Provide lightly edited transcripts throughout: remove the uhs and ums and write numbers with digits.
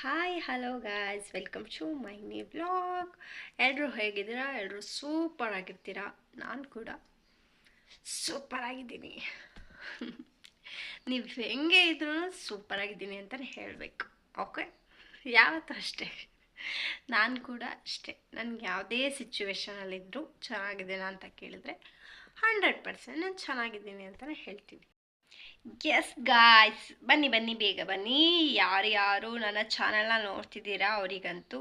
Hi hello guys, welcome to my new blog. ಎಲ್ಲರೂ ಹೇಗಿದ್ದೀರಾ? ಎಲ್ಲರೂ ಸೂಪರ್ ಆಗಿರ್ತೀರಾ. ನಾನು ಕೂಡ ಸೂಪರ್ ಆಗಿದ್ದೀನಿ. ನೀವು ಹೆಂಗೆ ಇದ್ರೂ ಸೂಪರ್ ಆಗಿದ್ದೀನಿ ಅಂತಲೇ ಹೇಳಬೇಕು. ಓಕೆ, ಯಾವತ್ತೂ ಅಷ್ಟೇ. ನಾನು ಕೂಡ ಅಷ್ಟೇ. ನನಗೆ ಯಾವುದೇ ಸಿಚುವೇಶನಲ್ಲಿದ್ದರೂ ಚೆನ್ನಾಗಿದ್ದೀನಾ ಅಂತ ಕೇಳಿದ್ರೆ 100% ನಾನು ಚೆನ್ನಾಗಿದ್ದೀನಿ ಅಂತಲೇ ಹೇಳ್ತೀನಿ. ಎಸ್ ಗಾಯ್ಸ್, ಬನ್ನಿ ಬನ್ನಿ, ಬೇಗ ಬನ್ನಿ. ಯಾರ್ಯಾರು ನನ್ನ ಚಾನಲ್ನ ನೋಡ್ತಿದ್ದೀರಾ ಅವರಿಗಂತೂ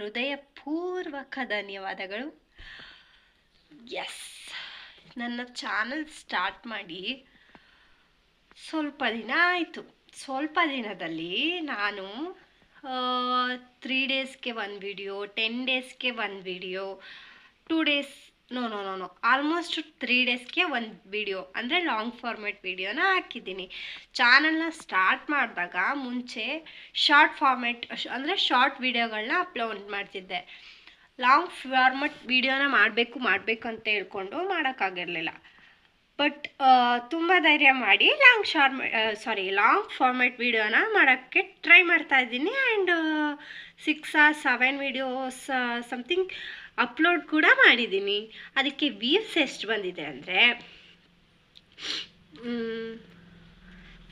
ಹೃದಯಪೂರ್ವಕ ಧನ್ಯವಾದಗಳು. ಎಸ್, ನನ್ನ ಚಾನಲ್ ಸ್ಟಾರ್ಟ್ ಮಾಡಿ ಸ್ವಲ್ಪ ದಿನ ಆಯಿತು. ಸ್ವಲ್ಪ ದಿನದಲ್ಲಿ ನಾನು 3 ಡೇಸ್ಗೆ ಒಂದು ವಿಡಿಯೋ, 10 ಡೇಸ್ಗೆ ಒಂದು ವಿಡಿಯೋ, 2 ಡೇಸ್ ಆಲ್ಮೋಸ್ಟ್ 3 ಡೇಸ್ಗೆ ಒಂದು ವಿಡಿಯೋ ಅಂದರೆ ಲಾಂಗ್ ಫಾರ್ಮೆಟ್ ವಿಡಿಯೋನ ಹಾಕಿದ್ದೀನಿ. ಚಾನಲ್ನ ಸ್ಟಾರ್ಟ್ ಮಾಡಿದಾಗ ಮುಂಚೆ ಶಾರ್ಟ್ ಫಾರ್ಮೆಟ್ ಅಂದರೆ ಶಾರ್ಟ್ ವಿಡಿಯೋಗಳನ್ನ ಅಪ್ಲೋಡ್ ಮಾಡ್ತಿದ್ದೆ. ಲಾಂಗ್ ಫಾರ್ಮೆಟ್ ವಿಡಿಯೋನ ಮಾಡಬೇಕು ಅಂತ ಹೇಳ್ಕೊಂಡು ಮಾಡೋಕ್ಕಾಗಿರಲಿಲ್ಲ. ಬಟ್ ತುಂಬ ಧೈರ್ಯ ಮಾಡಿ ಲಾಂಗ್ ಫಾರ್ಮೆಟ್ ವಿಡಿಯೋನ ಮಾಡೋಕ್ಕೆ ಟ್ರೈ ಮಾಡ್ತಾಯಿದ್ದೀನಿ. And 6 or 7 videos something upload ಕೂಡ ಮಾಡಿದ್ದೀನಿ. ಅದಕ್ಕೆ ವ್ಯೂಸ್ ಎಷ್ಟು ಬಂದಿದೆ ಅಂದರೆ,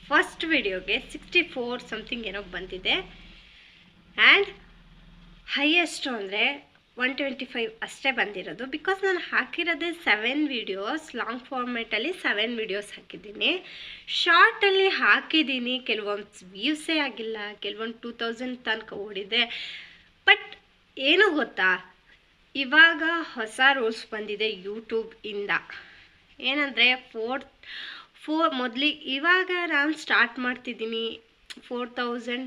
ಫಸ್ಟ್ ವಿಡಿಯೋಗೆ 64 ಸಮಥಿಂಗ್ ಏನೋ ಬಂದಿದೆ. ಆ್ಯಂಡ್ ಹೈಯೆಸ್ಟು ಅಂದರೆ 125 ಅಷ್ಟೇ ಬಂದಿರೋದು. ಬಿಕಾಸ್ ನಾನು ಹಾಕಿರೋದೇ 7 ವಿಡಿಯೋಸ್. ಲಾಂಗ್ ಫಾರ್ಮೇಟಲ್ಲಿ 7 ವಿಡಿಯೋಸ್ ಹಾಕಿದ್ದೀನಿ. ಶಾರ್ಟಲ್ಲಿ ಹಾಕಿದ್ದೀನಿ, ಕೆಲವೊಂದು ವ್ಯೂಸೇ ಆಗಿಲ್ಲ, ಕೆಲವೊಂದು 2000 ತನಕ ಓಡಿದೆ. ಬಟ್ ಏನು ಗೊತ್ತಾ, ಇವಾಗ ಹೊಸ ರೂಲ್ಸ್ ಬಂದಿದೆ ಯೂಟ್ಯೂಬಿಂದ. ಏನಂದರೆ ಇವಾಗ ನಾನು ಸ್ಟಾರ್ಟ್ ಮಾಡ್ತಿದ್ದೀನಿ 4000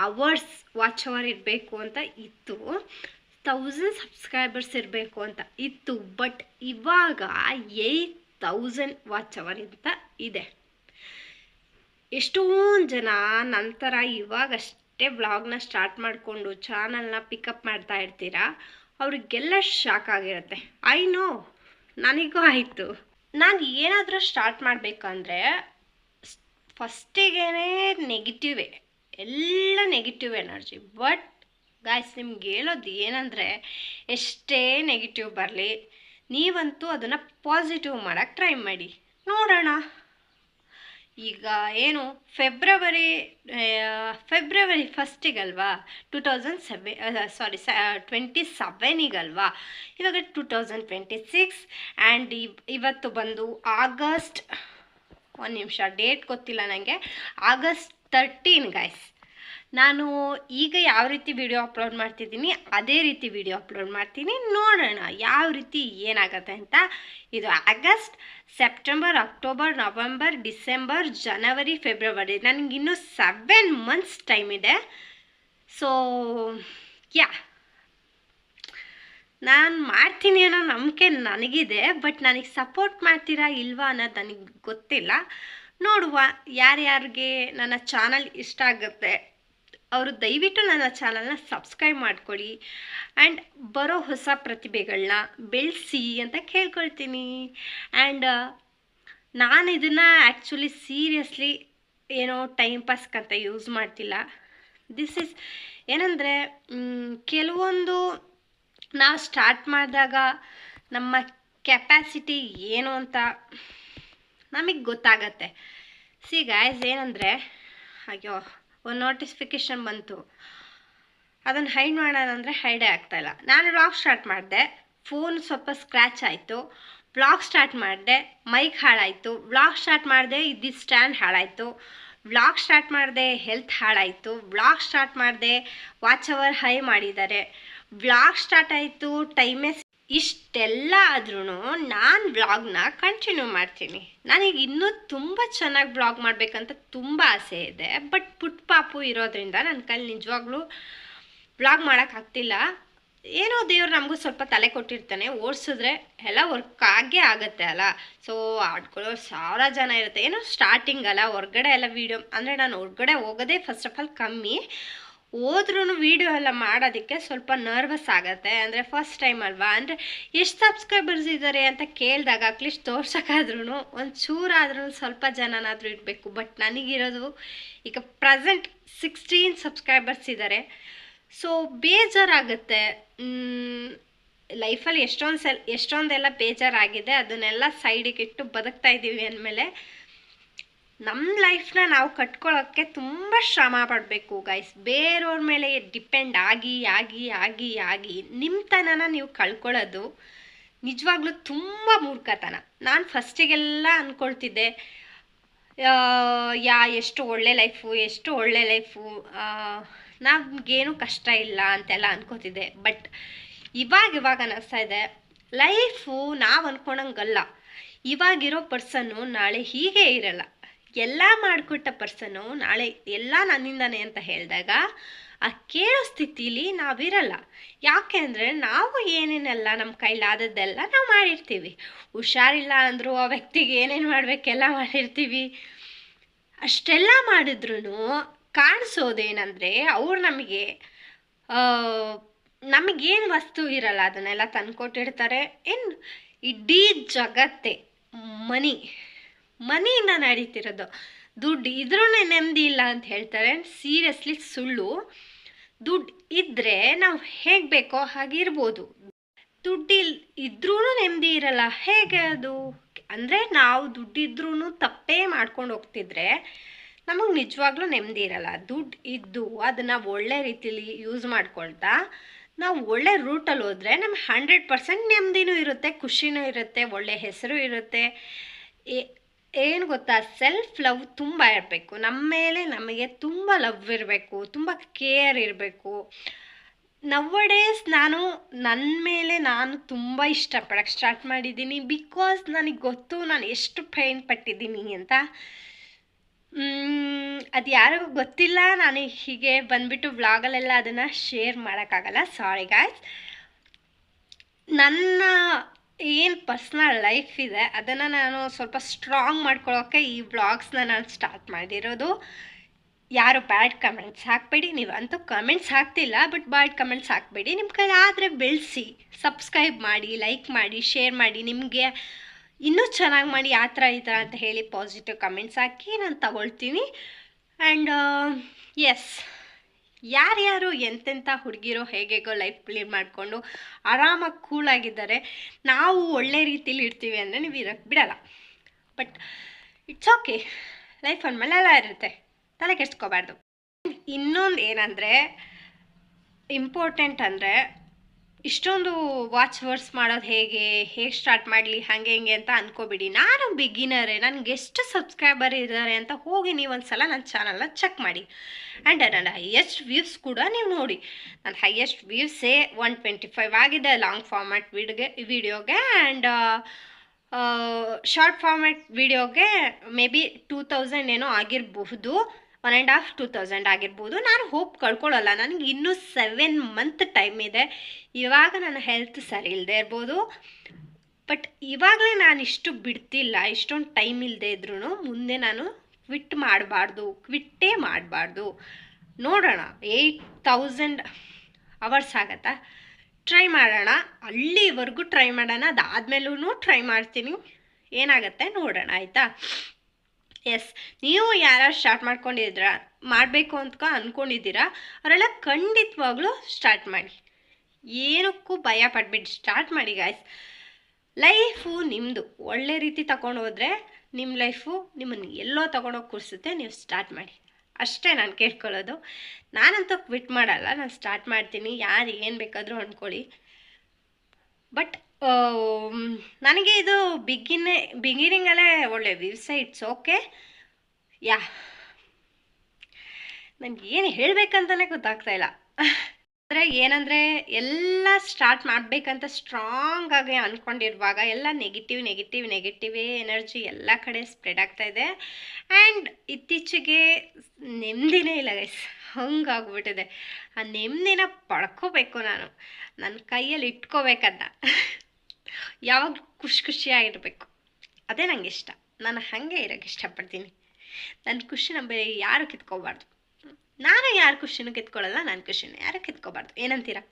ಅವರ್ಸ್ ವಾಚ್ ಅವರ್ ಇರಬೇಕು ಅಂತ ಇತ್ತು, 1000 ಸಬ್ಸ್ಕ್ರೈಬರ್ಸ್ ಇರಬೇಕು ಅಂತ ಇತ್ತು. ಬಟ್ ಇವಾಗ 8000 ವಾಚ್ ಅವರ್ ಅಂತ ಇದೆ. ಎಷ್ಟೊಂದು ಜನ ನಂತರ ಇವಾಗಷ್ಟೇ ವ್ಲಾಗ್ನ ಸ್ಟಾರ್ಟ್ ಮಾಡಿಕೊಂಡು ಚಾನಲ್ನ ಪಿಕಪ್ ಮಾಡ್ತಾ ಇರ್ತೀರಾ. ಅವ್ರಿಗೆಲ್ಲ ಶಾಕ್ ಆಗಿರುತ್ತೆ. ಐ ನೋ, ನನಗೂ ಆಯಿತು. ನಾನು ಏನಾದರೂ ಸ್ಟಾರ್ಟ್ ಮಾಡಬೇಕಂದ್ರೆ ಫಸ್ಟಿಗೇ ನೆಗೆಟಿವೇ, ಎಲ್ಲ ನೆಗೆಟಿವ್ ಎನರ್ಜಿ. ಬಟ್ ಗಾಯ್ಸ್, ನಿಮ್ಗೆ ಹೇಳೋದು ಏನಂದರೆ, ಎಷ್ಟೇ ನೆಗೆಟಿವ್ ಬರಲಿ ನೀವಂತೂ ಅದನ್ನು ಪಾಸಿಟಿವ್ ಮಾಡೋಕ್ಕೆ ಟ್ರೈ ಮಾಡಿ ನೋಡೋಣ. ಈಗ ಏನು ಫೆಬ್ರವರಿ 1ಸ್ಟಿಗಲ್ವಾ 2027 ಇವಾಗ 2026. ಆ್ಯಂಡ್ ಇವತ್ತು ಬಂದು ಆಗಸ್ಟ್, ಒಂದು ನಿಮಿಷ ಡೇಟ್ ಗೊತ್ತಿಲ್ಲ ನನಗೆ, ಆಗಸ್ಟ್ 13 ಗಾಯ್ಸ್. ನಾನು ಈಗ ಯಾವ ರೀತಿ ವಿಡಿಯೋ ಅಪ್ಲೋಡ್ ಮಾಡ್ತಿದ್ದೀನಿ ಅದೇ ರೀತಿ ವಿಡಿಯೋ ಅಪ್ಲೋಡ್ ಮಾಡ್ತೀನಿ. ನೋಡೋಣ ಯಾವ ರೀತಿ ಏನಾಗುತ್ತೆ ಅಂತ. ಇದು August, September, October, November, December, ಜನವರಿ, ಫೆಬ್ರವರಿ, ನನಗಿನ್ನೂ 7 ಮಂತ್ಸ್ ಟೈಮ್ ಇದೆ. ಸೊ ನಾನು ಮಾಡ್ತೀನಿ ಅನ್ನೋ ನಂಬಿಕೆ ನನಗಿದೆ. ಬಟ್ ನನಗೆ ಸಪೋರ್ಟ್ ಮಾಡ್ತೀರಾ ಇಲ್ವಾ ಅನ್ನೋದು ನನಗೆ ಗೊತ್ತಿಲ್ಲ. ನೋಡುವ. ಯಾರ್ಯಾರಿಗೆ ನನ್ನ ಚಾನಲ್ ಇಷ್ಟ ಆಗುತ್ತೆ ಅವರು ದಯವಿಟ್ಟು ನನ್ನ ಚಾನಲ್ನ ಸಬ್ಸ್ಕ್ರೈಬ್ ಮಾಡ್ಕೊಳ್ಳಿ. ಆ್ಯಂಡ್ ಬರೋ ಹೊಸ ಪ್ರತಿಭೆಗಳನ್ನ ಬೆಳೆಸಿ ಅಂತ ಕೇಳ್ಕೊಳ್ತೀನಿ. ಆ್ಯಂಡ್ ನಾನು ಇದನ್ನು ಆ್ಯಕ್ಚುಲಿ ಸೀರಿಯಸ್ಲಿ ಏನೋ ಟೈಮ್ ಪಾಸ್ಗಂತ ಯೂಸ್ ಮಾಡ್ತಿಲ್ಲ. ದಿಸ್ ಈಸ್ ಏನಂದರೆ, ಕೆಲವೊಂದು ನಾವು ಸ್ಟಾರ್ಟ್ ಮಾಡಿದಾಗ ನಮ್ಮ ಕೆಪ್ಯಾಸಿಟಿ ಏನು ಅಂತ ನಮಗೆ ಗೊತ್ತಾಗತ್ತೆ. ಸಿ ಗಾಯ್ಸ್, ಏನಂದರೆ, ಅಯ್ಯೋ ಒಂದು ನೋಟಿಫಿಕೇಷನ್ ಬಂತು, ಅದನ್ನು ಹೈಡ್ ಮಾಡೋಣ ಅಂದರೆ ಹೈಡೇ ಆಗ್ತಾಯಿಲ್ಲ. ನಾನು ವ್ಲಾಗ್ ಸ್ಟಾರ್ಟ್ ಮಾಡಿದೆ, ಫೋನ್ ಸ್ವಲ್ಪ ಸ್ಕ್ರ್ಯಾಚ್ ಆಯಿತು. ವ್ಲಾಗ್ ಸ್ಟಾರ್ಟ್ ಮಾಡಿದೆ, ಮೈಕ್ ಹಾಳಾಯಿತು. ವ್ಲಾಗ್ ಸ್ಟಾರ್ಟ್ ಮಾಡಿದೆ, ಇದ್ದಿದ್ದು ಸ್ಟ್ಯಾಂಡ್ ಹಾಳಾಯಿತು. ವ್ಲಾಗ್ ಸ್ಟಾರ್ಟ್ ಮಾಡಿದೆ, ಹೆಲ್ತ್ ಹಾಳಾಯಿತು. ವ್ಲಾಗ್ ಸ್ಟಾರ್ಟ್ ಮಾಡಿದೆ, ವಾಚ್ ಅವರ್ ಹೈ ಮಾಡಿದ್ದಾರೆ. ವ್ಲಾಗ್ ಸ್ಟಾರ್ಟ್ ಆಯಿತು, ಟೈಮೇ ಇಷ್ಟೆಲ್ಲ ಆದ್ರೂ ನಾನು ವ್ಲಾಗ್ನ ಕಂಟಿನ್ಯೂ ಮಾಡ್ತೀನಿ. ನನಗೆ ಇನ್ನೂ ತುಂಬ ಚೆನ್ನಾಗಿ ವ್ಲಾಗ್ ಮಾಡಬೇಕಂತ ತುಂಬ ಆಸೆ ಇದೆ. ಬಟ್ ಪುಟ್ಟ ಪಾಪು ಇರೋದ್ರಿಂದ ನನ್ನ ಕೈಲಿ ನಿಜವಾಗ್ಲೂ ವ್ಲಾಗ್ ಮಾಡೋಕ್ಕಾಗ್ತಿಲ್ಲ. ಏನೋ ದೇವ್ರು ನಮಗೂ ಸ್ವಲ್ಪ ತಲೆ ಕೊಟ್ಟಿರ್ತಾನೆ, ಓಡಿಸಿದ್ರೆ ಎಲ್ಲ ವರ್ಕ್ ಆಗೇ ಆಗುತ್ತೆ ಅಲ್ಲ. ಸೊ ಆಡ್ಕೊಳ್ಳೋ 1000 ಜನ ಇರುತ್ತೆ. ಏನೋ ಸ್ಟಾರ್ಟಿಂಗ್ ಅಲ್ಲ, ಹೊರ್ಗಡೆ ಎಲ್ಲ ವೀಡಿಯೋ ಅಂದರೆ ನಾನು ಹೊರ್ಗಡೆ ಹೋಗೋದೇ ಫಸ್ಟ್ ಆಫ್ ಆಲ್ ಕಮ್ಮಿ. ಹೋದ್ರೂ ವೀಡಿಯೋ ಎಲ್ಲ ಮಾಡೋದಕ್ಕೆ ಸ್ವಲ್ಪ ನರ್ವಸ್ ಆಗುತ್ತೆ. ಅಂದರೆ ಫಸ್ಟ್ ಟೈಮ್ ಅಲ್ವಾ, ಅಂದರೆ ಎಷ್ಟು ಸಬ್ಸ್ಕ್ರೈಬರ್ಸ್ ಇದ್ದಾರೆ ಅಂತ ಕೇಳಿದಾಗ ಅಟ್ಲೀಸ್ಟ್ ತೋರ್ಸೋಕ್ಕಾದ್ರೂ ಒಂಚೂರಾದ್ರೂ ಸ್ವಲ್ಪ ಜನನಾದರೂ ಇರಬೇಕು. ಬಟ್ ನನಗಿರೋದು ಈಗ ಪ್ರೆಸೆಂಟ್ 16 ಸಬ್ಸ್ಕ್ರೈಬರ್ಸ್ ಇದ್ದಾರೆ. ಸೊ ಬೇಜಾರಾಗುತ್ತೆ. ಲೈಫಲ್ಲಿ ಎಷ್ಟೊಂದೆಲ್ಲ ಬೇಜಾರಾಗಿದೆ. ಅದನ್ನೆಲ್ಲ ಸೈಡಿಗೆ ಇಟ್ಟು ಬದುಕ್ತಾ ಇದ್ದೀವಿ ಅಂದಮೇಲೆ ನಮ್ಮ ಲೈಫ್ನ ನಾವು ಕಟ್ಕೊಳ್ಳೋಕ್ಕೆ ತುಂಬ ಶ್ರಮ ಪಡಬೇಕು ಗೈಸ್. ಬೇರೆಯವ್ರ ಮೇಲೆ ಡಿಪೆಂಡ್ ಆಗಿ ಆಗಿ ಆಗಿ ಆಗಿ ನಿಮ್ಮತನನ ನೀವು ಕಳ್ಕೊಳ್ಳೋದು ನಿಜವಾಗ್ಲೂ ತುಂಬ ಮೂರ್ಖತನ. ನಾನು ಫಸ್ಟಿಗೆಲ್ಲ ಅಂದ್ಕೊಳ್ತಿದ್ದೆ ಎಷ್ಟು ಒಳ್ಳೆ ಲೈಫು, ನಮಗೇನು ಕಷ್ಟ ಇಲ್ಲ ಅಂತೆಲ್ಲ ಅನ್ಕೋತಿದ್ದೆ. ಬಟ್ ಇವಾಗ ಅನ್ನಿಸ್ತಾ ಇದೆ ಲೈಫು ನಾವು ಅಂದ್ಕೊಂಡಂಗಲ್ಲ. ಇವಾಗಿರೋ ಪರ್ಸನ್ನು ನಾಳೆ ಹೀಗೆ ಇರಲ್ಲ. ಎಲ್ಲ ಮಾಡಿಕೊಟ್ಟ ಪರ್ಸನ್ನು ನಾಳೆ ಎಲ್ಲ ನನ್ನಿಂದಾನೆ ಅಂತ ಹೇಳಿದಾಗ ಆ ಕೇಳೋ ಸ್ಥಿತಿಲಿ ನಾವಿರಲ್ಲ. ಯಾಕೆ ಅಂದರೆ ನಾವು ಏನೇನೆಲ್ಲ ನಮ್ಮ ಕೈಲಾದದ್ದೆಲ್ಲ ನಾವು ಮಾಡಿರ್ತೀವಿ. ಹುಷಾರಿಲ್ಲ ಅಂದರೂ ಆ ವ್ಯಕ್ತಿಗೆ ಏನೇನು ಮಾಡಬೇಕೆಲ್ಲ ಮಾಡಿರ್ತೀವಿ. ಅಷ್ಟೆಲ್ಲ ಮಾಡಿದ್ರೂ ಕಾಣಿಸೋದೇನೆಂದರೆ ಅವ್ರು ನಮಗೇನು ವಸ್ತು ಇರಲ್ಲ ಅದನ್ನೆಲ್ಲ ತಂದುಕೊಟ್ಟಿರ್ತಾರೆ. ಏನು ಇಡೀ ಜಗತ್ತೇ ಮನಿಯಿಂದ ನಡೀತಿರೋದು. ದುಡ್ಡು ಇದ್ರೂ ನೆಮ್ಮದಿ ಇಲ್ಲ ಅಂತ ಹೇಳ್ತಾರೆ. ಸೀರಿಯಸ್ಲಿ ಸುಳ್ಳು. ದುಡ್ಡು ಇದ್ದರೆ ನಾವು ಹೇಗೆ ಬೇಕೋ ಹಾಗಿರ್ಬೋದು. ದುಡ್ಡು ಇದ್ರೂ ನೆಮ್ಮದಿ ಇರಲ್ಲ. ಹೇಗೆ ಅದು ಅಂದರೆ ನಾವು ದುಡ್ಡಿದ್ರೂ ತಪ್ಪೇ ಮಾಡ್ಕೊಂಡು ಹೋಗ್ತಿದ್ರೆ ನಮಗೆ ನಿಜವಾಗ್ಲೂ ನೆಮ್ಮದಿ ಇರಲ್ಲ. ದುಡ್ಡು ಇದ್ದು ಅದನ್ನು ಒಳ್ಳೆ ರೀತಿಲಿ ಯೂಸ್ ಮಾಡ್ಕೊಳ್ತಾ ನಾವು ಒಳ್ಳೆ ರೂಟಲ್ಲಿ ಹೋದರೆ ನಮ್ಗೆ 100% ನೆಮ್ಮದಿನೂ ಇರುತ್ತೆ, ಖುಷಿನೂ ಇರುತ್ತೆ, ಒಳ್ಳೆ ಹೆಸರು ಇರುತ್ತೆ. ಏನು ಗೊತ್ತಾ, ಸೆಲ್ಫ್ ಲವ್ ತುಂಬ ಇರಬೇಕು. ನಮ್ಮ ಮೇಲೆ ನಮಗೆ ತುಂಬ ಲವ್ ಇರಬೇಕು, ತುಂಬ ಕೇರ್ ಇರಬೇಕು. ನವ್ವಡೇಸ್ ನನ್ನ ಮೇಲೆ ನಾನು ತುಂಬ ಇಷ್ಟಪಡೋಕ್ಕೆ ಸ್ಟಾರ್ಟ್ ಮಾಡಿದ್ದೀನಿ. ಬಿಕಾಸ್ ನನಗೆ ಗೊತ್ತು ನಾನು ಎಷ್ಟು ಪೇನ್ ಪಟ್ಟಿದ್ದೀನಿ ಅಂತ. ಅದು ಯಾರಿಗೂ ಗೊತ್ತಿಲ್ಲ. ನಾನು ಹೀಗೆ ಬಂದುಬಿಟ್ಟು ವ್ಲಾಗಲ್ಲೆಲ್ಲ ಅದನ್ನು ಶೇರ್ ಮಾಡೋಕ್ಕಾಗಲ್ಲ, ಸಾರಿ ಗಾಯ್ಸ್. ನನ್ನ ಏನು ಪರ್ಸ್ನಲ್ ಲೈಫ್ ಇದೆ ಅದನ್ನು ನಾನು ಸ್ವಲ್ಪ ಸ್ಟ್ರಾಂಗ್ ಮಾಡ್ಕೊಳ್ಳೋಕ್ಕೆ ಈ ವ್ಲಾಗ್ಸ್ನ ನಾನು ಸ್ಟಾರ್ಟ್ ಮಾಡಿರೋದು. ಯಾರು ಬ್ಯಾಡ್ ಕಮೆಂಟ್ಸ್ ಹಾಕಬೇಡಿ. ನೀವಂತೂ ಕಮೆಂಟ್ಸ್ ಹಾಕ್ತಿಲ್ಲ, ಬಟ್ ಬ್ಯಾಡ್ ಕಮೆಂಟ್ಸ್ ಹಾಕಬೇಡಿ. ನಿಮ್ಮ ಕೈಲಾದರೆ ಬೆಳೆಸಿ, ಸಬ್ಸ್ಕ್ರೈಬ್ ಮಾಡಿ, ಲೈಕ್ ಮಾಡಿ, ಶೇರ್ ಮಾಡಿ. ನಿಮಗೆ ಇನ್ನೂ ಚೆನ್ನಾಗಿ ಮಾಡಿ ಆ ಥರ ಈ ಥರ ಅಂತ ಹೇಳಿ ಪಾಸಿಟಿವ್ ಕಮೆಂಟ್ಸ್ ಹಾಕಿ ನಾನು ತಗೊಳ್ತೀನಿ. ಆ್ಯಂಡ್ ಎಸ್, ಯಾರ್ಯಾರು ಎಂತೆಂಥ ಹುಡುಗಿರೋ ಹೇಗೇಗೋ ಲೈಫ್ ಲೀಡ್ ಮಾಡಿಕೊಂಡು ಆರಾಮಾಗಿ ಕೂಲಾಗಿದ್ದಾರೆ, ನಾವು ಒಳ್ಳೆ ರೀತಿಲಿ ಇರ್ತೀವಿ ಅಂದರೆ ನೀವು ಇರೋಕ್ಕೆ ಬಿಡಲ್ಲ. ಬಟ್ ಇಟ್ಸ್ ಓಕೆ, ಲೈಫ್ ಅಂದಮೇಲೆ ಎಲ್ಲ ಇರುತ್ತೆ, ತಲೆ ಕೆಡ್ಸ್ಕೋಬಾರ್ದು. ಇನ್ನೊಂದು ಏನಂದರೆ ಇಂಪಾರ್ಟೆಂಟ್ ಅಂದರೆ ಇಷ್ಟೊಂದು ವಾಚ್ ವರ್ಡ್ಸ್ ಮಾಡೋದು ಹೇಗೆ ಸ್ಟಾರ್ಟ್ ಮಾಡಲಿ ಹಾಗೆ ಹಿಂಗೆ ಅಂತ ಅಂದ್ಕೋಬಿಡಿ. ನಾನು ಬಿಗಿನರೇ, ನನಗೆ ಎಷ್ಟು ಸಬ್ಸ್ಕ್ರೈಬರ್ ಇದ್ದಾರೆ ಅಂತ ಹೋಗಿ ನೀವು ಒಂದು ಸಲ ನನ್ನ ಚಾನಲ್ನ ಚೆಕ್ ಮಾಡಿ. ಆ್ಯಂಡ್ ನನ್ನ ಹೈಯೆಸ್ಟ್ ವ್ಯೂಸ್ ಕೂಡ ನೀವು ನೋಡಿ. ನನ್ನ ಹೈಯೆಸ್ಟ್ ವ್ಯೂಸೇ 125 ಆಗಿದೆ ಲಾಂಗ್ ಫಾರ್ಮ್ಯಾಟ್ ವಿಡಿಯೋಗೆ. ಆ್ಯಂಡ್ ಶಾರ್ಟ್ ಫಾರ್ಮ್ಯಾಟ್ ವಿಡಿಯೋಗೆ ಮೇ ಬಿ 2000 ಏನೋ ಆಗಿರಬಹುದು, 1.5-2,000 ಆಗಿರ್ಬೋದು. ನಾನು ಹೋಪ್ ಕಳ್ಕೊಳ್ಳಲ್ಲ. ನನಗೆ ಇನ್ನೂ 7 ಮಂತ್ ಟೈಮ್ ಇದೆ. ಇವಾಗ ನನ್ನ ಹೆಲ್ತ್ ಸರಿ ಇಲ್ಲದೆ ಇರ್ಬೋದು, ಬಟ್ ಇವಾಗಲೇ ನಾನು ಇಷ್ಟು ಬಿಡ್ತಿಲ್ಲ. ಇಷ್ಟೊಂದು ಟೈಮ್ ಇಲ್ಲದೆ ಇದ್ರೂ ಮುಂದೆ ನಾನು ಕ್ವಿಟ್ಟೇ ಮಾಡಬಾರ್ದು. ನೋಡೋಣ, 8,000 ಅವರ್ಸ್ ಆಗತ್ತಾ, ಟ್ರೈ ಮಾಡೋಣ. ಅಲ್ಲಿವರೆಗೂ ಟ್ರೈ ಮಾಡೋಣ. ಅದಾದಮೇಲೂ ಟ್ರೈ ಮಾಡ್ತೀನಿ, ಏನಾಗುತ್ತೆ ನೋಡೋಣ, ಆಯಿತಾ? ಎಸ್, ನೀವು ಯಾರು ಸ್ಟಾರ್ಟ್ ಮಾಡಬೇಕು ಅಂತ ಅಂದ್ಕೊಂಡಿದ್ದೀರಾ ಅವರೆಲ್ಲ ಖಂಡಿತವಾಗ್ಲೂ ಸ್ಟಾರ್ಟ್ ಮಾಡಿ. ಏನಕ್ಕೂ ಭಯ ಪಡ್ಬಿಟ್ಟು ಸ್ಟಾರ್ಟ್ ಮಾಡಿ ಗಾಯ್ಸ್. ಲೈಫು ನಿಮ್ಮದು. ಒಳ್ಳೆ ರೀತಿ ತಗೊಂಡು ಹೋದರೆ ನಿಮ್ಮ ಲೈಫು ನಿಮ್ಮನ್ನು ಎಲ್ಲೋ ತೊಗೊಂಡೋಗಿ ಕೂರಿಸುತ್ತೆ. ನೀವು ಸ್ಟಾರ್ಟ್ ಮಾಡಿ, ಅಷ್ಟೇ ನಾನು ಕೇಳ್ಕೊಳ್ಳೋದು. ನಾನಂತೂ ಕ್ವಿಟ್ ಮಾಡಲ್ಲ, ನಾನು ಸ್ಟಾರ್ಟ್ ಮಾಡ್ತೀನಿ. ಯಾರು ಏನು ಬೇಕಾದರೂ ಅಂದ್ಕೊಳ್ಳಿ. ಬಟ್ ನನಗೆ ಇದು ಬಿಗಿನಿಂಗಲ್ಲೇ ಒಳ್ಳೆ ವ್ಯೂಸ್, ಇಟ್ಸ್ ಓಕೆ. ಯಾ, ನನಗೆ ಏನು ಹೇಳಬೇಕಂತಲೇ ಗೊತ್ತಾಗ್ತಾಯಿಲ್ಲ. ಅಂದರೆ ಏನಂದರೆ ಎಲ್ಲ ಸ್ಟಾರ್ಟ್ ಮಾಡಬೇಕಂತ ಸ್ಟ್ರಾಂಗಾಗಿ ಅಂದ್ಕೊಂಡಿರುವಾಗ ಎಲ್ಲ ನೆಗೆಟಿವ್ ಎನರ್ಜಿ ಎಲ್ಲ ಕಡೆ ಸ್ಪ್ರೆಡ್ ಆಗ್ತಾಯಿದೆ. ಆ್ಯಂಡ್ ಇತ್ತೀಚೆಗೆ ನೆಮ್ಮದಿನೇ ಇಲ್ಲ ಗೈಸ್, ಹಂಗಾಗ್ಬಿಟ್ಟಿದೆ. ಆ ನೆಮ್ಮದಿನ ಪಡ್ಕೋಬೇಕು, ನನ್ನ ಕೈಯಲ್ಲಿ ಇಟ್ಕೋಬೇಕನ್ನ. ಯಾವಾಗ ಖುಷಿಯಾಗಿರ್ಬೇಕು, ಅದೇ ನನಗೆ ಇಷ್ಟ. ನಾನು ಹಾಗೆ ಇರೋಕ್ಕೆ ಇಷ್ಟಪಡ್ತೀನಿ. ನನ್ನ ಖುಷಿನ ಬೇರೆ ಯಾರು ಕಿತ್ಕೋಬಾರ್ದು. ನಾನು ಯಾರ ಖುಷಿನೂ ಕಿತ್ಕೊಳ್ಳಲ್ಲ, ನನ್ನ ಖುಷಿನೂ ಯಾರು ಕಿತ್ಕೋಬಾರ್ದು. ಏನಂತೀರಾ?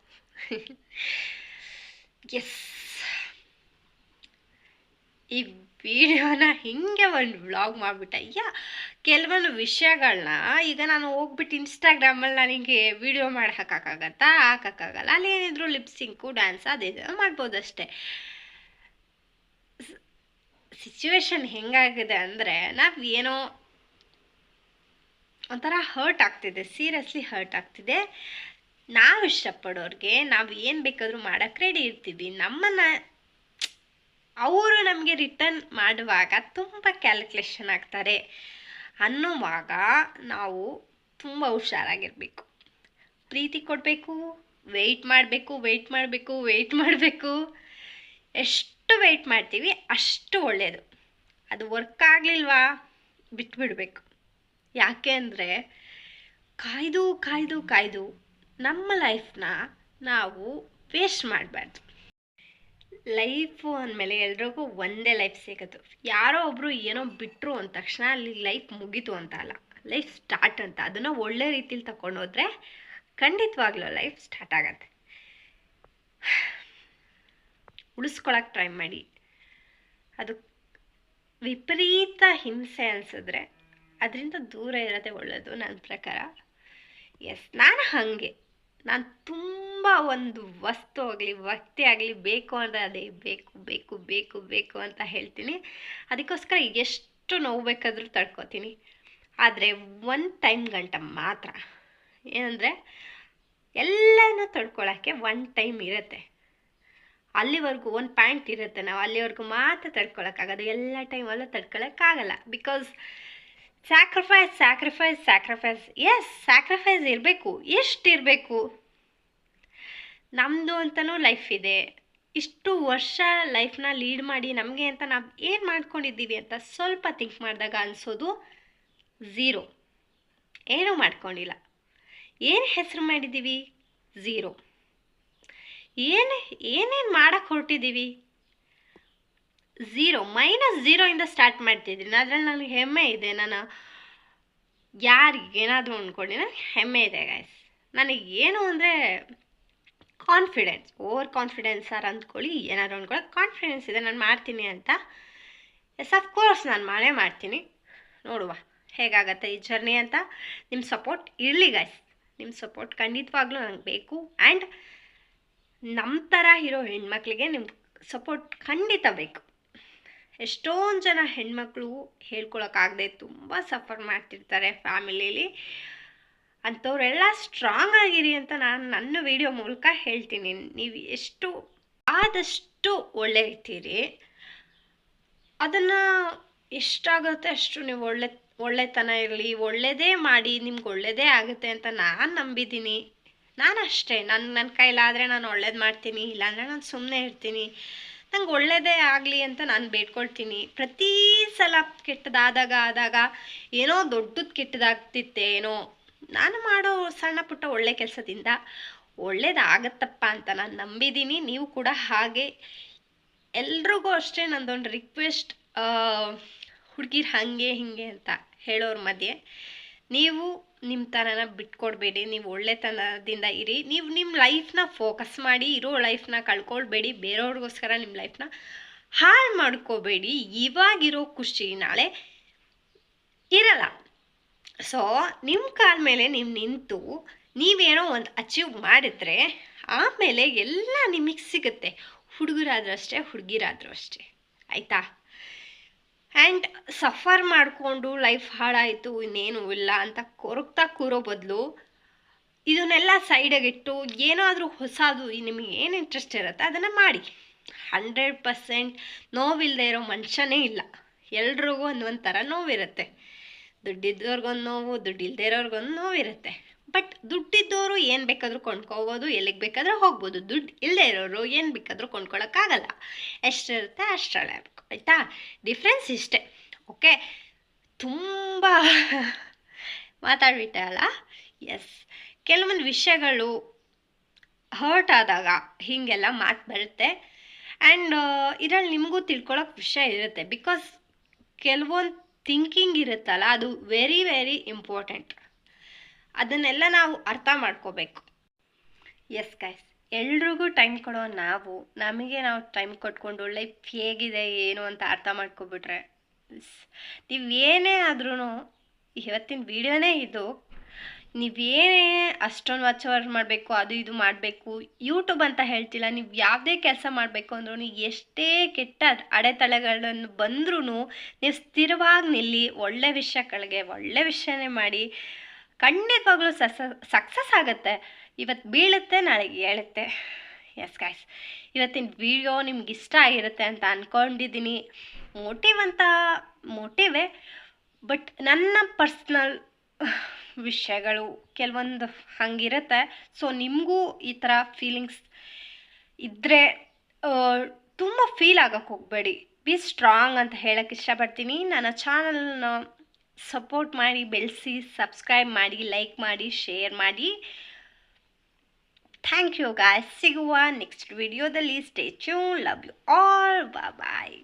ಎಸ್, ಈ ವಿಡಿಯೋನ ಹಿಂಗೆ ಒಂದು ವ್ಲಾಗ್ ಮಾಡಿಬಿಟ್ಟೆ. ಕೆಲವೊಂದು ವಿಷಯಗಳನ್ನ ಈಗ ನಾನು ಹೋಗ್ಬಿಟ್ಟು ಇನ್ಸ್ಟಾಗ್ರಾಮಲ್ಲಿ ನನಗೆ ವಿಡಿಯೋ ಮಾಡಿ ಹಾಕೋಕ್ಕಾಗಲ್ಲ. ಅಲ್ಲಿ ಏನಿದ್ರು ಲಿಪ್ಸಿಂಕು, ಡ್ಯಾನ್ಸ್ ಅದೇನೋ ಮಾಡ್ಬೋದು ಅಷ್ಟೇ. ಸಿಚುವೇಶನ್ ಹೆಂಗಾಗಿದೆ ಅಂದರೆ, ನಾವು ಏನೋ ಒಂಥರ ಹರ್ಟ್ ಆಗ್ತಿದೆ, ಸೀರಿಯಸ್ಲಿ ಹರ್ಟ್ ಆಗ್ತಿದೆ. ನಾವು ಇಷ್ಟಪಡೋರಿಗೆ ನಾವು ಏನು ಬೇಕಾದರೂ ಮಾಡೋಕ್ಕೆ ರೆಡಿ ಇರ್ತೀವಿ. ನಮ್ಮನ್ನು ಅವರು ನಮಗೆ ರಿಟರ್ನ್ ಮಾಡುವಾಗ ತುಂಬ ಕ್ಯಾಲ್ಕುಲೇಷನ್ ಆಗ್ತಾರೆ ಅನ್ನುವಾಗ ನಾವು ತುಂಬ ಹುಷಾರಾಗಿರಬೇಕು. ಪ್ರೀತಿ ಕೊಡಬೇಕು, ವೆಯ್ಟ್ ಮಾಡಬೇಕು. ಎಷ್ಟು ವೆಯ್ಟ್ ಮಾಡ್ತೀವಿ ಅಷ್ಟು ಒಳ್ಳೆಯದು. ಅದು ವರ್ಕ್ ಆಗಲಿಲ್ವಾ ಬಿಟ್ಬಿಡ್ಬೇಕು. ಯಾಕೆ ಅಂದರೆ ಕಾಯ್ದು ನಮ್ಮ ಲೈಫ್ನ ನಾವು ವೇಸ್ಟ್ ಮಾಡಬಾರ್ದು. ಲೈಫು ಅಂದಮೇಲೆ ಎಲ್ರಿಗೂ ಒಂದೇ ಲೈಫ್ ಸಿಗೋದು. ಯಾರೋ ಒಬ್ಬರು ಏನೋ ಬಿಟ್ಟರು ಅಂದ ತಕ್ಷಣ ಅಲ್ಲಿ ಲೈಫ್ ಮುಗೀತು ಅಂತ ಅಲ್ಲ, ಲೈಫ್ ಸ್ಟಾರ್ಟ್ ಅಂತ. ಅದನ್ನು ಒಳ್ಳೆ ರೀತಿಲಿ ತಗೊಂಡೋದ್ರೆ ಖಂಡಿತವಾಗ್ಲೂ ಲೈಫ್ ಸ್ಟಾರ್ಟ್ ಆಗತ್ತೆ. ಉಳಿಸ್ಕೊಳಕ್ಕೆ ಟ್ರೈ ಮಾಡಿ. ಅದು ವಿಪರೀತ ಹಿಂಸೆ ಅನಿಸಿದ್ರೆ ಅದರಿಂದ ದೂರ ಇರೋದೇ ಒಳ್ಳೆಯದು ನನ್ನ ಪ್ರಕಾರ. ಎಸ್, ನಾನು ತುಂಬ ಒಂದು ವಸ್ತು ಆಗಲಿ ವ್ಯಕ್ತಿ ಆಗಲಿ ಬೇಕು ಅಂದರೆ ಅದೇ ಬೇಕು ಅಂತ ಹೇಳ್ತೀನಿ. ಅದಕ್ಕೋಸ್ಕರ ಎಷ್ಟು ನೋವು ಬೇಕಾದರೂ ತಡ್ಕೊತೀನಿ. ಆದರೆ ಒಂದು ಟೈಮ್ ಗಂಟ ಮಾತ್ರ ಏನಂದರೆ ಎಲ್ಲನೂ ತಡ್ಕೊಳಕ್ಕೆ ಒಂದು ಟೈಮ್ ಇರುತ್ತೆ. ಅಲ್ಲಿವರೆಗೂ ಒಂದು ಪಾಯಿಂಟ್ ಇರುತ್ತೆ, ನಾವು ಅಲ್ಲಿವರೆಗೂ ಮಾತ್ರ ತಡ್ಕೊಳಕ್ಕಾಗೋದು. ಎಲ್ಲ ಟೈಮಲ್ಲೂ ತಡ್ಕೊಳಕ್ಕಾಗಲ್ಲ. ಬಿಕಾಸ್ ಸ್ಯಾಕ್ರಿಫೈಸ್ ಎಸ್, ಸ್ಯಾಕ್ರಿಫೈಸ್ ಇರಬೇಕು. ಎಷ್ಟಿರಬೇಕು? ನಮ್ಮದು ಅಂತಲೂ ಲೈಫ್ ಇದೆ. ಇಷ್ಟು ವರ್ಷ ಲೈಫ್ನ ಲೀಡ್ ಮಾಡಿ ನಮಗೆ ಅಂತ ನಾವು ಏನು ಮಾಡ್ಕೊಂಡಿದ್ದೀವಿ ಅಂತ ಸ್ವಲ್ಪ ಥಿಂಕ್ ಮಾಡಿದಾಗ ಅನಿಸೋದು ಝೀರೋ. ಏನೂ ಮಾಡ್ಕೊಂಡಿಲ್ಲ. ಏನು ಹೆಸರು ಮಾಡಿದ್ದೀವಿ? ಝೀರೋ. ಏನೇನು ಮಾಡೋಕ್ಕೆ ಹೊರಟಿದ್ದೀವಿ? -0 ಸ್ಟಾರ್ಟ್ ಮಾಡ್ತಿದ್ದೀನಿ. ಅದ್ರಲ್ಲಿ ನನಗೆ ಹೆಮ್ಮೆ ಇದೆ. ನಾನು ಯಾರಿಗೇನಾದರೂ ಅಂದ್ಕೊಂಡು ನನಗೆ ಹೆಮ್ಮೆ ಇದೆ ಗೈಸ್. ನನಗೇನು ಅಂದರೆ ಕಾನ್ಫಿಡೆನ್ಸ್, ಓವರ್ ಕಾನ್ಫಿಡೆನ್ಸ್ ಅಂದ್ಕೊಳ್ಳಿ, ಏನಾದರೂ ಅಂದ್ಕೊಳ್ಳೋಕೆ ಕಾನ್ಫಿಡೆನ್ಸ್ ಇದೆ. ನಾನು ಮಾಡ್ತೀನಿ ಅಂತ. ಎಸ್, ಅಫ್ಕೋರ್ಸ್ ನಾನು ಮಾಡ್ತೀನಿ. ನೋಡುವ ಹೇಗಾಗತ್ತೆ ಈ ಜರ್ನಿ ಅಂತ. ನಿಮ್ಮ ಸಪೋರ್ಟ್ ಇರಲಿ ಗೈಸ್. ನಿಮ್ಮ ಸಪೋರ್ಟ್ ಖಂಡಿತವಾಗ್ಲೂ ನಂಗೆ ಬೇಕು. ಆ್ಯಂಡ್ ನಮ್ಮ ಥರ ಇರೋ ಹೆಣ್ಮಕ್ಳಿಗೆ ನಿಮ್ಮ ಸಪೋರ್ಟ್ ಖಂಡಿತ ಬೇಕು. ಎಷ್ಟೊಂದು ಜನ ಹೆಣ್ಮಕ್ಳು ಹೇಳ್ಕೊಳಕ್ಕಾಗದೆ ತುಂಬ ಸಫರ್ ಮಾಡ್ತಿರ್ತಾರೆ ಫ್ಯಾಮಿಲೀಲಿ. ಅಂಥವರೆಲ್ಲ ಸ್ಟ್ರಾಂಗ್ ಆಗಿರಿ ಅಂತ ನಾನು ನನ್ನ ವಿಡಿಯೋ ಮೂಲಕ ಹೇಳ್ತೀನಿ. ನೀವು ಎಷ್ಟು ಆದಷ್ಟು ಒಳ್ಳೆ ಇರ್ತೀರಿ, ಅದನ್ನು ಎಷ್ಟಾಗುತ್ತೆ ಅಷ್ಟು ನೀವು ಒಳ್ಳೆತನ ಇರಲಿ, ಒಳ್ಳೆಯದೇ ಮಾಡಿ, ನಿಮ್ಗೆ ಒಳ್ಳೆಯದೇ ಆಗುತ್ತೆ ಅಂತ ನಾನು ನಂಬಿದ್ದೀನಿ. ನಾನಷ್ಟೇ, ನನ್ನ ಕೈಲಾದರೆ ನಾನು ಒಳ್ಳೇದು ಮಾಡ್ತೀನಿ, ಇಲ್ಲಾಂದರೆ ನಾನು ಸುಮ್ಮನೆ ಇರ್ತೀನಿ. ನಂಗೆ ಒಳ್ಳೆಯದೇ ಆಗಲಿ ಅಂತ ನಾನು ಬೇಡ್ಕೊಳ್ತೀನಿ. ಪ್ರತಿ ಸಲ ಕೆಟ್ಟದಾದಾಗ ಏನೋ ದೊಡ್ಡದು ಕೆಟ್ಟದಾಗ್ತಿತ್ತೇನೋ, ನಾನು ಮಾಡೋ ಸಣ್ಣ ಪುಟ್ಟ ಒಳ್ಳೆ ಕೆಲಸದಿಂದ ಒಳ್ಳೇದಾಗತ್ತಪ್ಪ ಅಂತ ನಾನು ನಂಬಿದ್ದೀನಿ. ನೀವು ಕೂಡ ಹಾಗೆ. ಎಲ್ರಿಗೂ ಅಷ್ಟೇ ನಂದೊಂದು ರಿಕ್ವೆಸ್ಟ್, ಹುಡುಗಿರು ಹಾಗೆ ಹೀಗೆ ಅಂತ ಹೇಳೋರ ಮಧ್ಯೆ ನೀವು ನಿಮ್ಮ ಥರನ ಬಿಟ್ಕೊಡ್ಬೇಡಿ. ನೀವು ಒಳ್ಳೆತನದಿಂದ ಇರಿ. ನೀವು ನಿಮ್ಮ ಲೈಫ್ನ ಫೋಕಸ್ ಮಾಡಿ, ಇರೋ ಲೈಫ್ನ ಕಳ್ಕೊಳ್ಬೇಡಿ. ಬೇರೆಯವ್ರಿಗೋಸ್ಕರ ನಿಮ್ಮ ಲೈಫ್ನ ಹಾಳು ಮಾಡ್ಕೋಬೇಡಿ. ಇವಾಗಿರೋ ಖುಷಿ ನಾಳೆ ಇರಲ್ಲ. ಸೊ ನಿಮ್ಮ ಕಾಲ ಮೇಲೆ ನೀವು ನಿಂತು ನೀವೇನೋ ಒಂದು ಅಚೀವ್ ಮಾಡಿದ್ರೆ ಆಮೇಲೆ ಎಲ್ಲ ನಿಮಗೆ ಸಿಗುತ್ತೆ. ಹುಡುಗರಾದ್ರೂ ಅಷ್ಟೇ, ಹುಡುಗಿರಾದ್ರೂ ಅಷ್ಟೇ, ಆಯಿತಾ? ಆ್ಯಂಡ್ ಸಫರ್ ಮಾಡಿಕೊಂಡು ಲೈಫ್ ಹಾಳಾಯಿತು ಇನ್ನೇನು ಇಲ್ಲ ಅಂತ ಕೊರಗ್ತಾ ಕೂರೋ ಬದಲು ಇದನ್ನೆಲ್ಲ ಸೈಡಿಗಿಟ್ಟು ಏನಾದರೂ ಹೊಸದು ನಿಮಗೆ ಏನು ಇಂಟ್ರೆಸ್ಟ್ ಇರುತ್ತೆ ಅದನ್ನು ಮಾಡಿ. 100% ನೋವಿಲ್ಲದೆ ಇರೋ ಮನುಷ್ಯನೇ ಇಲ್ಲ. ಎಲ್ರಿಗೂ ಒಂದೊಂದು ಥರ ನೋವಿರುತ್ತೆ. ದುಡ್ಡಿದ್ದವ್ರಿಗೊಂದು ನೋವು, ದುಡ್ಡಿಲ್ಲದೆ ಇರೋರ್ಗೊಂದು ನೋವಿರುತ್ತೆ. ಬಟ್ ದುಡ್ಡಿದ್ದವರು ಏನು ಬೇಕಾದರೂ ಕೊಂಡ್ಕೋಬೋದು, ಎಲ್ಲಿಗೆ ಬೇಕಾದರೂ ಹೋಗ್ಬೋದು. ದುಡ್ಡು ಇಲ್ಲದೆ ಇರೋರು ಏನು ಬೇಕಾದರೂ ಕೊಂಡ್ಕೊಳ್ಳೋಕ್ಕಾಗಲ್ಲ. ಎಷ್ಟಿರುತ್ತೆ ಅಷ್ಟರಲ್ಲೇ ಆಗಬೇಕು, ಆಯಿತಾ? ಡಿಫ್ರೆನ್ಸ್ ಇಷ್ಟೇ. ಓಕೆ, ತುಂಬ ಮಾತಾಡ್ಬಿಟ್ಟೆ ಅಲ್ಲ? ಎಸ್, ಕೆಲವೊಂದು ವಿಷಯಗಳು ಹರ್ಟ್ ಆದಾಗ ಹೀಗೆಲ್ಲ ಮಾತು ಬರುತ್ತೆ. ಆ್ಯಂಡ್ ಇದರಲ್ಲಿ ನಿಮಗೂ ತಿಳ್ಕೊಳ್ಳೋಕೆ ವಿಷಯ ಇರುತ್ತೆ. ಬಿಕಾಸ್ ಕೆಲವೊಂದು ಥಿಂಕಿಂಗ್ ಇರುತ್ತಲ್ಲ, ಅದು ವೆರಿ ವೆರಿ ಇಂಪಾರ್ಟೆಂಟ್. ಅದನ್ನೆಲ್ಲ ನಾವು ಅರ್ಥ ಮಾಡ್ಕೋಬೇಕು. ಎಸ್ ಗೈಸ್, ಎಲ್ರಿಗೂ ಟೈಮ್ ಕೊಡೋ ನಾವು ನಮಗೆ ನಾವು ಟೈಮ್ ಕೊಟ್ಕೊಂಡು ಲೈಫ್ ಹೇಗಿದೆ ಏನು ಅಂತ ಅರ್ಥ ಮಾಡ್ಕೊಬಿಟ್ರೆ ನೀವೇನೇ ಆದ್ರೂ, ಇವತ್ತಿನ ವಿಡಿಯೋನೇ ಇದು, ನೀವೇನೇ ಅಷ್ಟೊಂದು ವಾಚ್ ಅವರ್ ಮಾಡಬೇಕು ಅದು ಇದು ಮಾಡಬೇಕು ಯೂಟ್ಯೂಬ್ ಅಂತ ಹೇಳ್ತಿಲ್ಲ, ನೀವು ಯಾವುದೇ ಕೆಲಸ ಮಾಡಬೇಕು ಅಂದ್ರೂ ಎಷ್ಟೇ ಕೆಟ್ಟ ಅಡೆತಡೆಗಳನ್ನು ಬಂದ್ರೂ ನೀವು ಸ್ಥಿರವಾಗಿ ನಿಲ್ಲಿ, ಒಳ್ಳೆ ವಿಷಯನೇ ಮಾಡಿ, ಖಂಡಿತವಾಗ್ಲೂ ಸಕ್ಸಸ್ ಆಗುತ್ತೆ. ಇವತ್ತು ಬೀಳುತ್ತೆ, ನಾಳೆಗೆ ಏಳುತ್ತೆ. ಎಸ್ ಗಾಯ್ಸ್, ಇವತ್ತಿನ ವಿಡಿಯೋ ನಿಮ್ಗೆ ಇಷ್ಟ ಆಗಿರುತ್ತೆ ಅಂತ ಅಂದ್ಕೊಂಡಿದ್ದೀನಿ. ಮೋಟಿವೇ, ಬಟ್ ನನ್ನ ಪರ್ಸ್ನಲ್ ವಿಷಯಗಳು ಕೆಲವೊಂದು ಹಂಗಿರುತ್ತೆ. ಸೊ ನಿಮಗೂ ಈ ಥರ ಫೀಲಿಂಗ್ಸ್ ಇದ್ದರೆ ತುಂಬ ಫೀಲ್ ಆಗೋಕ್ಕೆ ಹೋಗಬೇಡಿ, ಬಿ ಸ್ಟ್ರಾಂಗ್ ಅಂತ ಹೇಳೋಕ್ಕೆ ಇಷ್ಟಪಡ್ತೀನಿ. ನನ್ನ ಚಾನಲ್ನ ಸಪೋರ್ಟ್ ಮಾಡಿ, ಬೆಳೆಸಿ, ಸಬ್ಸ್ಕ್ರೈಬ್ ಮಾಡಿ, ಲೈಕ್ ಮಾಡಿ, ಶೇರ್ ಮಾಡಿ. Thank you guys. ಸಿಗುವ ನೆಕ್ಸ್ಟ್ ವಿಡಿಯೋದಲ್ಲಿ. Stay tune. Love you all. Bye.